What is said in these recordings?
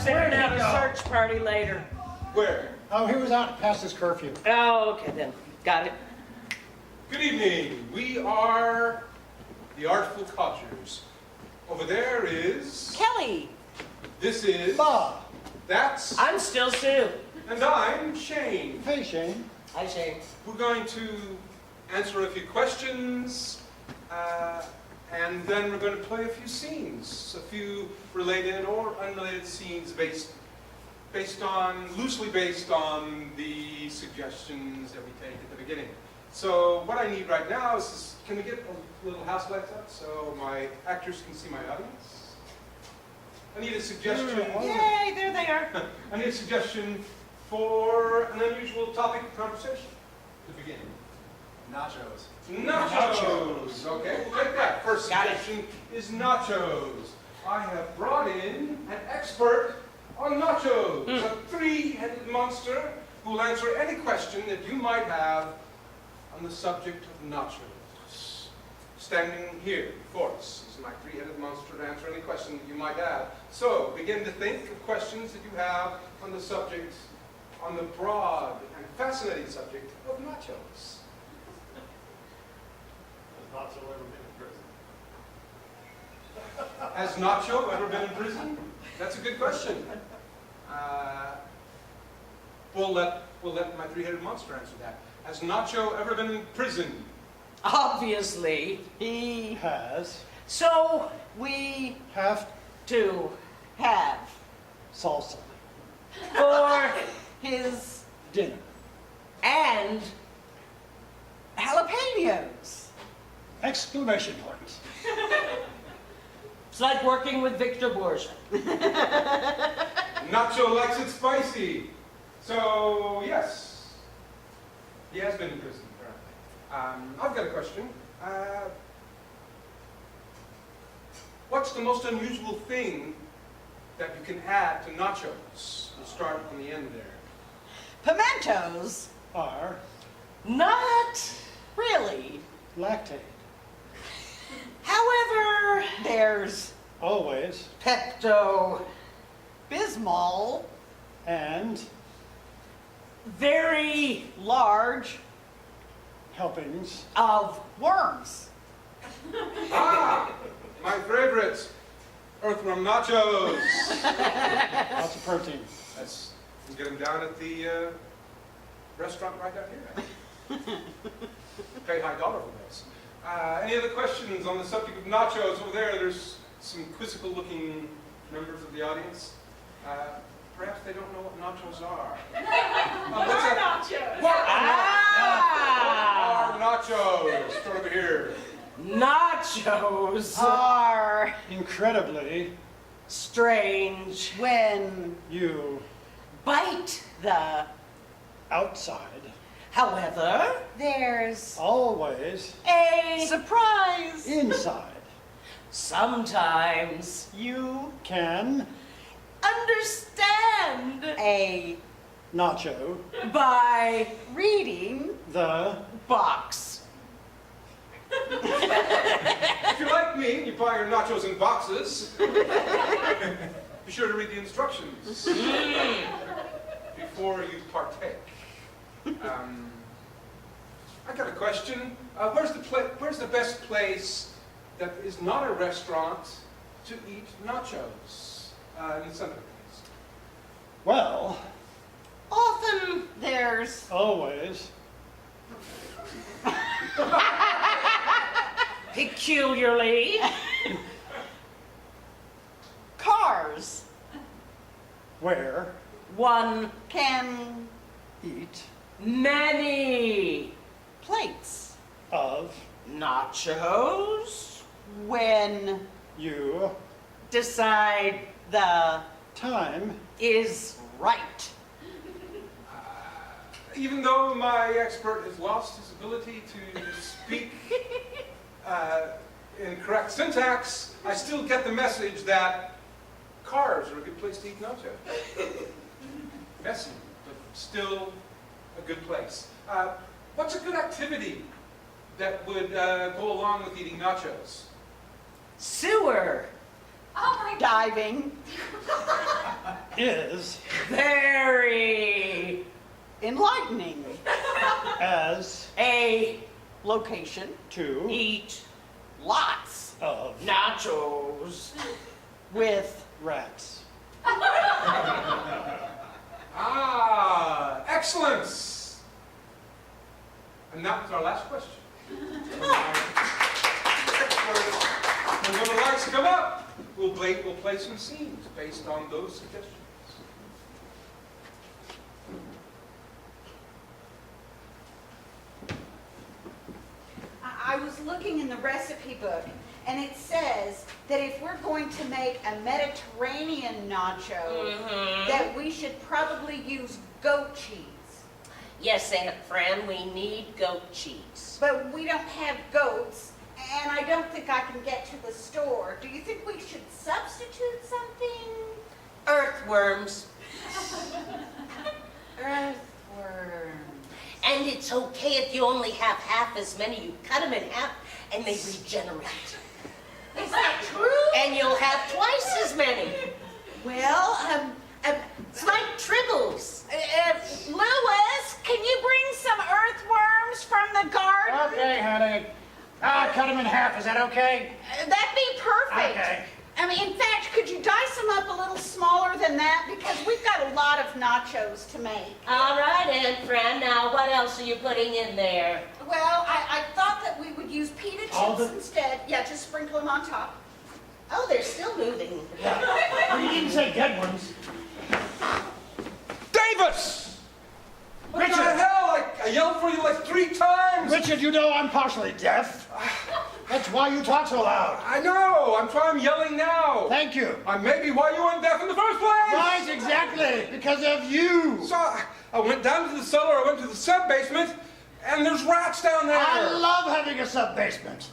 sending out a search party later. Where? Oh, he was out past his curfew. Oh, okay then. Got it. Good evening. We are the Artful Codgers. Over there is... Kelly. This is... Bob. That's... I'm still Sue. And I'm Shane. Hey, Shane. Hi, Shane. We're going to answer a few questions, and then we're going to play a few scenes. A few related or unrelated scenes loosely based on the suggestions that we take at the beginning. So what I need right now is, can we get a little house lights up so my actors can see my audience? I need a suggestion. Yay, there they are. I need a suggestion for an unusual topic of conversation to begin. Nachos. Nachos. Okay, we'll take that. First suggestion is nachos. I have brought in an expert on nachos, a three-headed monster who will answer any question that you might have on the subject of nachos. Standing here before us is my three-headed monster to answer any question that you might have. So, begin to think of questions that you have on the subject, on the broad and fascinating subject of nachos. Has Nacho ever been in prison? That's a good question. We'll let my three-headed monster answer that. Has Nacho ever been in prison? Obviously. He. Has. So, We Have. to have Salsa. for his Dinner. and jalapenos. Exclamation points. it's like working with Victor Borgia. Nacho likes it spicy. So, yes. He has been in prison, apparently. I've got a question. What's the most unusual thing that you can add to nachos? We'll start from the end there. Pimentos. Are. Not Really. Lactate. However, there's Always. Pepto. Bismol. And. Very Large Helpings. of worms. Ah! My favorite. Earthworm nachos. Lots of protein. That's, you can get them down at the restaurant right down here. Pay high dollar for those. Any other questions on the subject of nachos? Over there, there's some quizzical looking members of the audience. Perhaps they don't know what nachos are. What's that? Nachos. What Ah! are nachos? Start over here. Nachos. Are Incredibly. Strange. when You. Bite. the Outside. However, there's Always. a surprise. Inside. sometimes You Can. understand a Nacho. by reading The. box. If you're like me and you buy your nachos in boxes, be sure to read the instructions before you partake. I got a question. Where's the best place that is not a restaurant to eat nachos in the center? Well. often there's Always. Peculiarly. cars. Where. One. Can Eat. Many. plates. Of. Nachos. When You. Decide the Time. is right. Even though my expert has lost his ability to speak in correct syntax, I still get the message that cars are a good place to eat nachos. Messy, but still a good place. What's a good activity that would go along with eating nachos? Sewer. Oh my God. diving. is very Enlightening. as a Location. to eat lots of nachos With rats. Ah, excellence. And that was our last question. And when the lights come up, we'll play some scenes based on those suggestions. I was looking in the recipe book, and it says that if we're going to make a Mediterranean nacho, that we should probably use goat cheese. Yes, Aunt Fran, we need goat cheese. But we don't have goats, and I don't think I can get to the store. Do you think we should substitute something? Earthworms. Earthworm. And it's okay if you only have half as many. You cut them in half and they regenerate. Is that true? And you'll have twice as many. Well, It's like tribbles. Louis, can you bring some earthworms from the garden? Okay, honey. Cut them in half. Is that okay? That'd be perfect. Okay. I mean, in fact, could you dice them up a little smaller than that? Because we've got a lot of nachos to make. All right, Aunt Fran. Now, what else are you putting in there? Well, I thought that we would use pita All chips the- instead. Yeah, just sprinkle them on top. Oh, they're still moving. Well, you didn't say good ones. Davis! What Richard! the hell? I yelled for you like 3 times. Richard, you know I'm partially deaf. That's why you talk so loud. I know. I'm yelling now. Thank you. Maybe why you weren't deaf in the first place. Right, exactly. Because of you. So I went down to the cellar. I went to the sub-basement, and there's rats down there. I love having a sub-basement.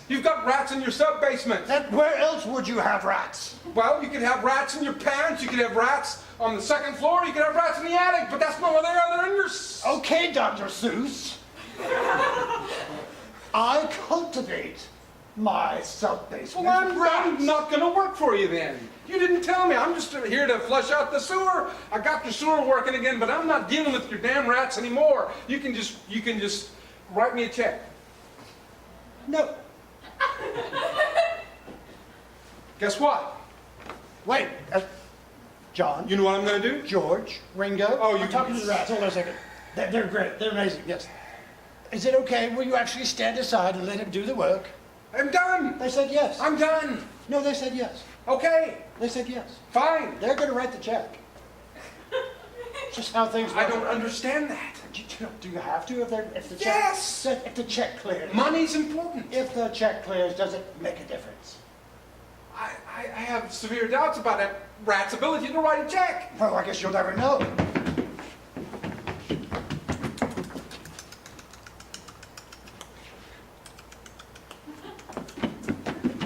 You've got rats in your sub-basement. Where else would you have rats? Well, you could have rats in your pants. You could have rats on the 2nd floor. You could have rats in the attic. But that's not where they are. They're in your... Okay, Dr. Seuss. I cultivate my sub-basement. Well, I'm rats. not going to work for you then. You didn't tell me. I'm just here to flush out the sewer. I got the sewer working again, but I'm not dealing with your damn rats anymore. You can just write me a check. No. Guess what? Wait. John. You know what I'm going to do? George. Ringo. Oh, you- I'm talking to the rats. Hold on a second. They're great. They're amazing. Yes. Is it okay? Will you actually stand aside and let him do the work? I'm done. They said yes. I'm done. No, they said yes. Okay, They said yes. fine. They're going to write the check. Just how things work. I don't understand that. Do you have to if the check? Yes. If the check clears. Money's important. If the check clears, does it make a difference? I have severe doubts about that rat's ability to write a check. Well, I guess you'll never know.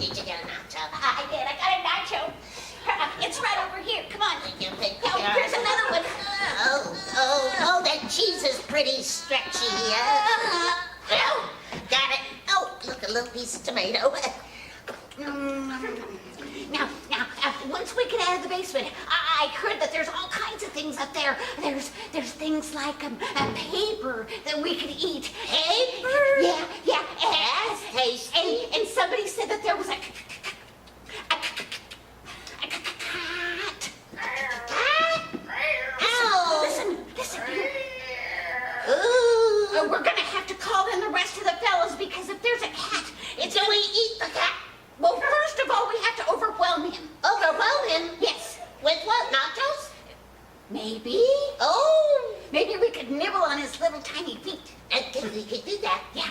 Did you get a nacho? I did. I got a nacho. It's right over here. Come on. Oh, Here's another one. Oh, that cheese is pretty stretchy. Oh, got it. Oh, look, a little piece of tomato. Now, once we get out of the basement, I heard that there's all kinds of things up there. There's things like a paper that we could eat. Paper? Yeah. That's tasty. And somebody said that there was a cat. Ow! Listen. Ooh. We're gonna have to call in the rest of the fellas because if there's a cat, it's Do we eat the cat? Well, first of all, we have to overwhelm him. Overwhelm him? Yes. With what, nachos? Maybe. Oh, Maybe we could nibble on his little tiny feet. we could do that. Yeah.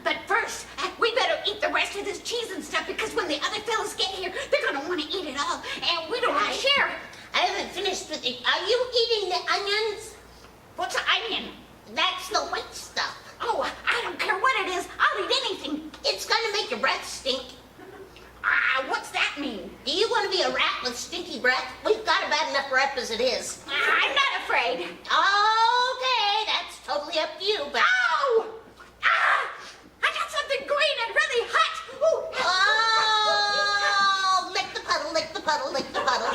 But first, we better eat the rest of this cheese and stuff because when the other fellas get here, they're gonna want to eat it all, and we don't want to share. I haven't finished with it. Are you eating the onions? What's an onion? That's the white stuff. Oh, I don't care what it is. I'll eat anything. It's gonna make your breath stink. What's that mean? Do you want to be a rat with stinky breath? We've got a bad enough rep as it is. I'm not afraid. Okay, that's totally up to you, but... Ow! I got something green and really hot. Ooh. Oh, lick the puddle, lick the puddle, lick the puddle.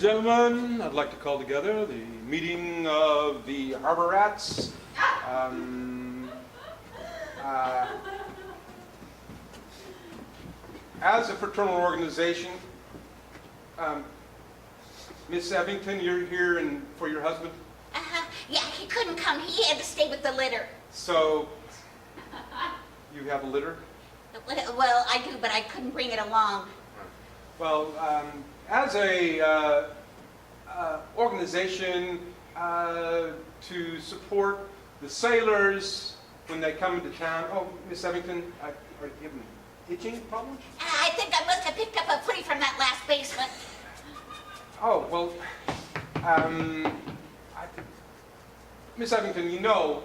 gentlemen, I'd like to call together the meeting of the Harbor Rats. As a fraternal organization, Miss Evington, you're here for your husband? Yeah, he couldn't come. He had to stay with the litter. So, you have a litter? Well, I do, but I couldn't bring it along. Well, as a organization to support the sailors when they come into town. Oh, Miss Evington, are you having itching problems? I think I must have picked up a footy from that last basement. Oh, well, Miss Evington, you know,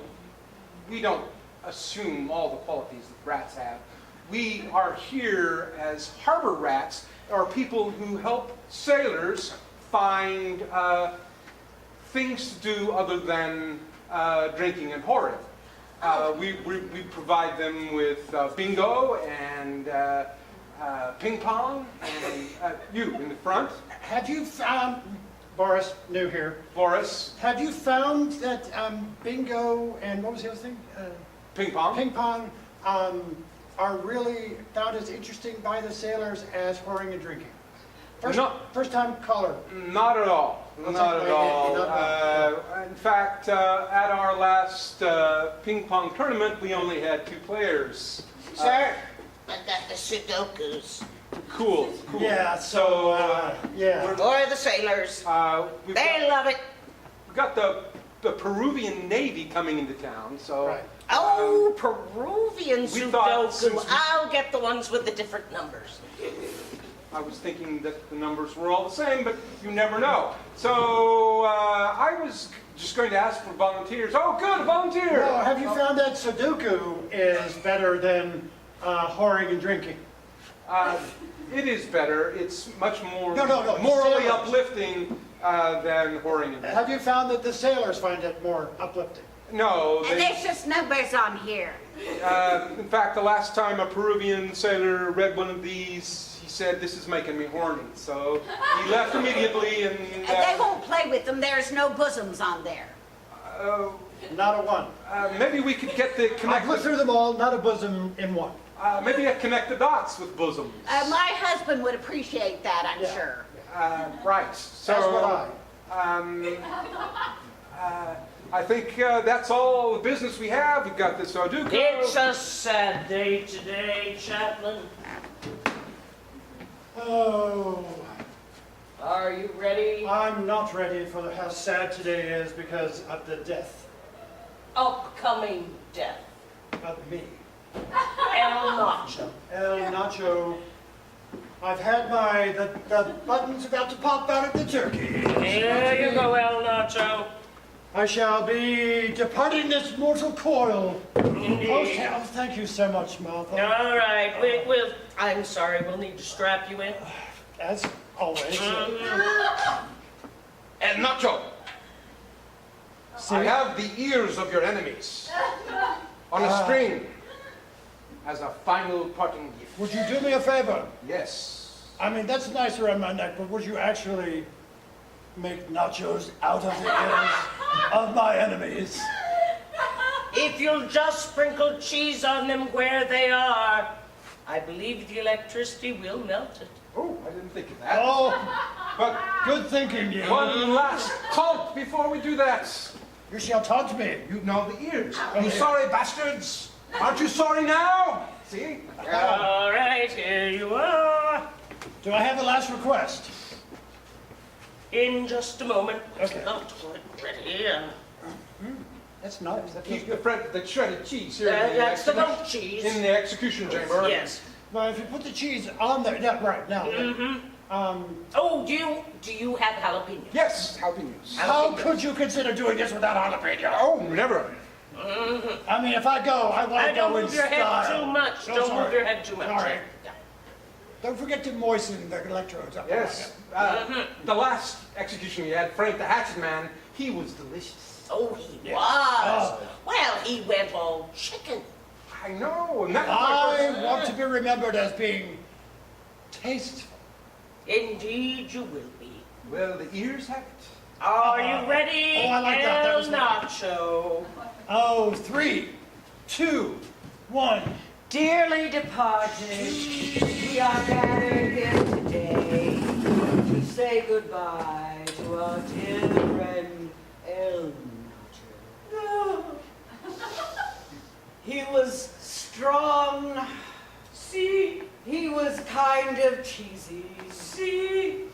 we don't assume all the qualities that rats have. We are here as harbor rats, or people who help sailors find things to do other than drinking and whoring. We provide them with bingo and ping pong, and you in the front, Have you found, Boris, new here, Boris, have you found that bingo and what was the other thing? ping pong. Ping pong are really found as interesting by the sailors as whoring and drinking? First time caller. Not at all. Not at all. Not at all. In fact, at our last ping pong tournament, we only had 2 players. Sir, I got the Sudokus. Cool. Yeah, yeah. Or the sailors. They love it. We've got the Peruvian Navy coming into town, so. Right. Oh, Peruvian We thought since Sudoku. we- I'll get the ones with the different numbers. I was thinking that the numbers were all the same, but you never know. So I was just going to ask for volunteers. Oh, good, a volunteer. Well, have you found that Sudoku is better than whoring and drinking? It is better. It's much more No, morally sailors. uplifting than whoring and drinking. Have you found that the sailors find it more uplifting? No, And there's just numbers on here. in fact, the last time a Peruvian sailor read one of these, he said, "This is making me horny." So he left immediately, and They won't play with them. There's no bosoms on there. Not a one. maybe we could get the I've looked connect. through them all, not a bosom in one. Maybe connect the dots with bosoms. My husband would appreciate that, I'm Yeah. sure. Right. So That's what I think that's all the business we have. We've got this Sudoku. It's a sad day today, Chaplain. Oh, Are you ready? I'm not ready for how sad today is because of the death Upcoming death. of me. El Nacho. El Nacho, I've had the buttons about to pop out of the turkey. Here you go, El Nacho. I shall be departing this mortal coil. Indeed. Oh, thank you so much, Martha. All right, I'm sorry, we'll need to strap you in. As always. And Nacho, I have the ears of your enemies on a string as a final parting gift. Would you do me a favor? Yes. I mean, that's nice around my neck, but would you actually make nachos out of the ears of my enemies? If you'll just sprinkle cheese on them where they are, I believe the electricity will melt it. Oh, I didn't think of that. Oh, But good thinking, you. one last taunt before we do that. You shall taunt me. You know the ears. You sorry bastards? Aren't you sorry now? See? All right, here you are. Do I have a last request? In just a moment. Okay. I'll get ready. That's nice. That Keep feels the good. shredded cheese here in the That's the execution- goat cheese. in the execution chamber. Yes. Well, if you put the cheese on there, yeah, right now. Oh, do you have jalapenos? Yes, jalapenos. How could you consider doing this without jalapeno? Oh, never. I mean, if I go, I want to Don't go in move your style. head too much. Oh, Don't sorry. move your head too much. Sorry. Yeah. Don't forget to moisten the electrodes up. Yes. The last execution we had, Frank the Hatchet Man, he was delicious. Oh, he was. Oh. Well, he went all chicken. I know, and that was my I first- want to be remembered as being tasteful. Indeed, you will be. Well, the ears have it. Are you ready, Oh, I like that. That El was nice. Nacho? Oh, 3, 2, 1. Dearly departed, we are gathered here today to say goodbye to our dear friend El Nacho. He was strong. See, he was kind of cheesy. See,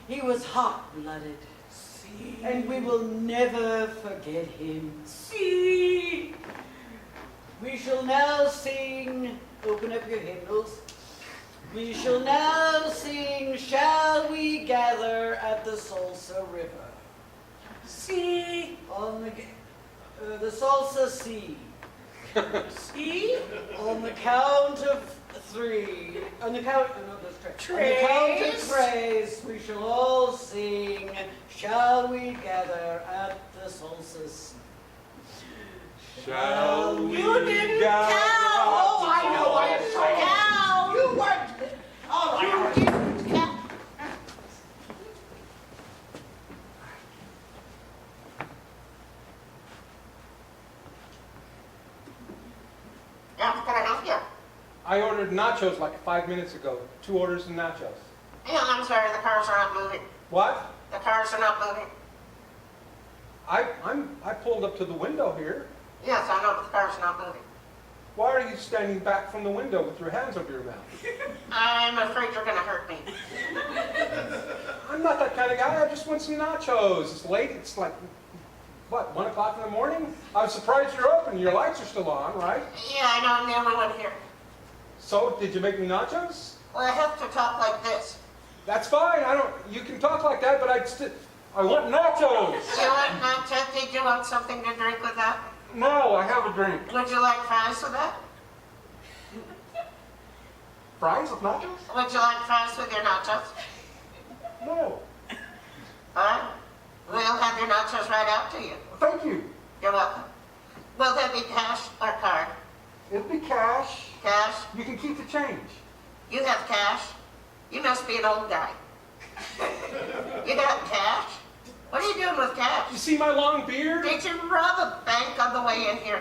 he was hot-blooded. See, and we will never forget him. See. We shall now sing, open up your hymnals. We shall now sing, Shall We Gather at the Salsa River? See, on the Salsa Sea. See, on the count of 3, on the count, no, that's correct. On the count of trace, we shall all sing, Shall We Gather at the Salsa Sea? Shall we You didn't gather count. Oh, I know. I am sorry. Count. You weren't. All right. You didn't count. How can I help you? I ordered nachos like 5 minutes ago. 2 orders of nachos. Yeah, I'm sorry, the cars are not moving. What? The cars are not moving. I pulled up to the window here. Yes, I know, but the cars are not moving. Why are you standing back from the window with your hands over your mouth? I'm afraid you're going to hurt me. I'm not that kind of guy. I just want some nachos. It's late. It's like, what, 1 o'clock in the morning? I was surprised you're open. Your lights are still on, right? Yeah, I know, I'm the only one here. So, did you make me nachos? Well, I have to talk like this. That's fine. You can talk like that, but I want nachos. You want nachos? Did you want something to drink with that? No, I have a drink. Would you like fries with that? Fries with nachos? Would you like fries with your nachos? No. All right. We'll have your nachos right out to you. Thank you. You're welcome. Will there be cash or card? It'll be cash. Cash? You can keep the change. You have cash? You must be an old guy. You got cash? What are you doing with You cash? see my long beard? Did you rob a bank on the way in here?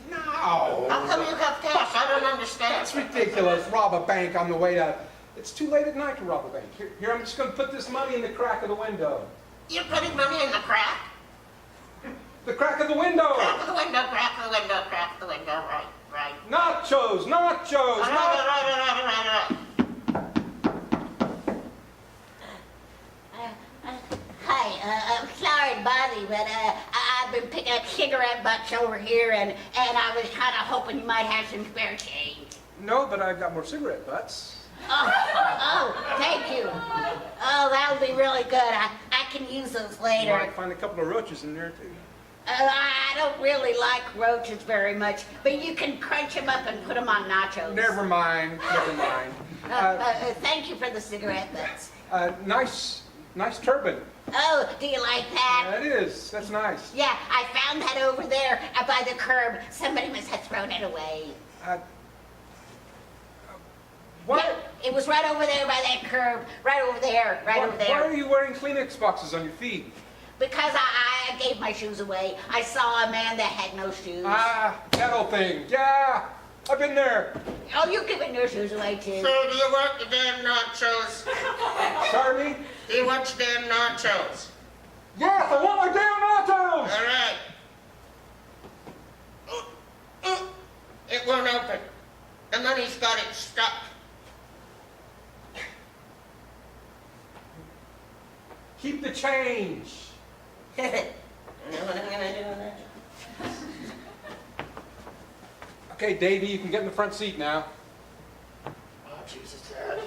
No. How come you have cash? I don't understand. That's ridiculous. Rob a bank on the way to... It's too late at night to rob a bank. Here, I'm just going to put this money in the crack of the window. You're putting money in the crack? The crack of the window! Crack of the window, crack of the window, crack of the window. Right, right. Nachos! Nachos! All right. Hi, I'm sorry to bother you, but I've been picking up cigarette butts over here, and I was kind of hoping you might have some spare change. No, but I've got more cigarette butts. Oh, thank you. Oh, that'll be really good. I can use those You later. might find a couple of roaches in there, too. I don't really like roaches very much, but you can crunch them up and put them on nachos. Never mind. Never mind. Thank you for the cigarette butts. Nice turban. Oh, do you like that? That is. That's nice. Yeah, I found that over there by the curb. Somebody must have thrown it away. What? Yeah, it was right over there by that curb. Right over there. Right over Why there. are you wearing Kleenex boxes on your feet? Because I gave my shoes away. I saw a man that had no shoes. That old thing. Yeah, I've been there. Oh, you're giving your shoes away too. So do you want the damn nachos? Pardon me? Do you want your damn nachos? Yes, I want my damn nachos! All right. It won't open. The money's got it stuck. Keep the change. You know what I'm gonna do with that? Okay, Davey, you can get in the front seat now. Oh, Jesus, Dad.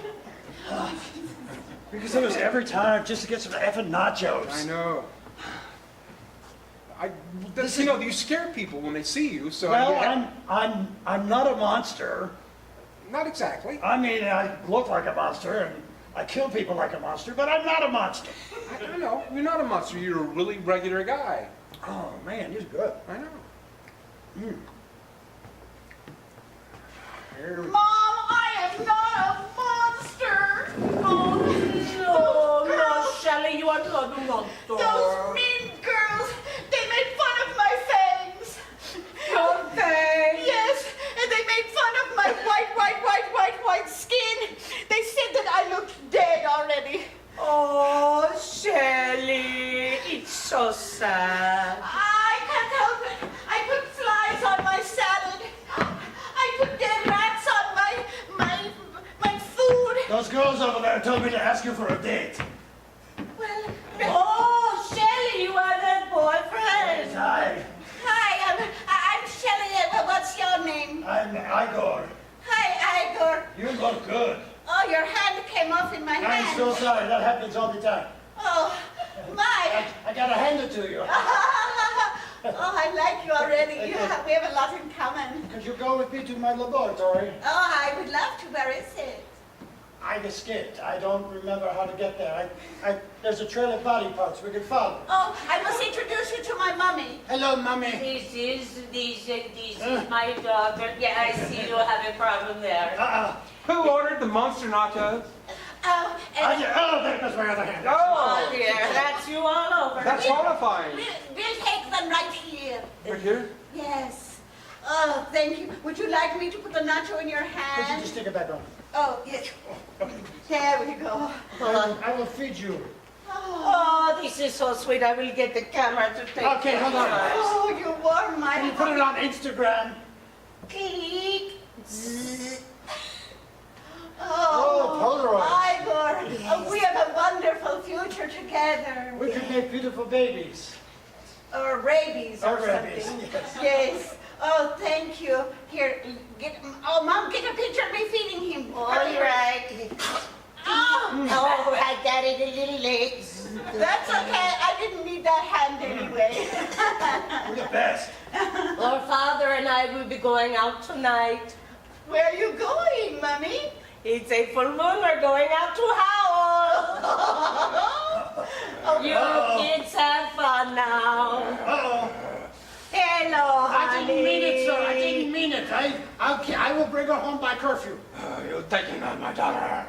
Because it was every time just to get some effing nachos. I know. You scare people when they see you, so... Well, I'm not a monster. Not exactly. I mean, I look like a monster and I kill people like a monster, but I'm not a monster. I know. You're not a monster. You're a really regular guy. Oh, man, he's good. I know. Mom, I am not a monster. Oh, no, Shelley, you girls over there told me to ask you for a date. Well, Oh, Shelley, you are that boyfriend. Hi, hi, I'm Shelley. What's your name? I'm Igor. Hi, Igor. You look good. Oh, your hand came off in my I'm hand. so sorry, that happens all the time. Oh, my. I gotta hand it to you. Oh, I like you already. We have a lot in common. Could you go with me to my laboratory? Oh, I would love to. Where is it? I escaped. I don't remember how to get there. There's a trail of body parts we could follow. Oh, I must introduce you to my mummy. Hello, Mummy. This is my daughter. Yeah, I see you have a problem there. Who ordered the monster nachos? Oh, and There goes my other hand. Oh, dear, that's you all over. That's horrifying. we'll take them right here. Right here? Yes. Oh, thank you. Would you like me to put the nacho in your Could you hand? just stick it back on? Oh, yes. There we go. I will feed you. Oh, this is so sweet. I will get the camera to take Okay, hold on. pictures. Oh, you warm my Can you put it on Instagram? Click. Oh, Polaroid. Igor, we have a wonderful future together. We could make beautiful babies. Or rabies or Rabies, something. yes. Yes. Oh, thank you. Here, Mom, get a picture of me feeding him. All right. Oh, Oh, I got it a little late. that's okay. I didn't need that hand anyway. You're the best. Our father and I will be going out tonight. Where are you going, Mommy? It's a full moon. We're going out to howl. You kids have fun now. Uh-oh. Hello, I honey. didn't mean it, sir. I didn't mean it. I will bring her home by curfew. You're taking on my daughter.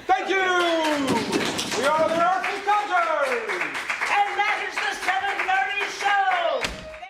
Thank you! We are the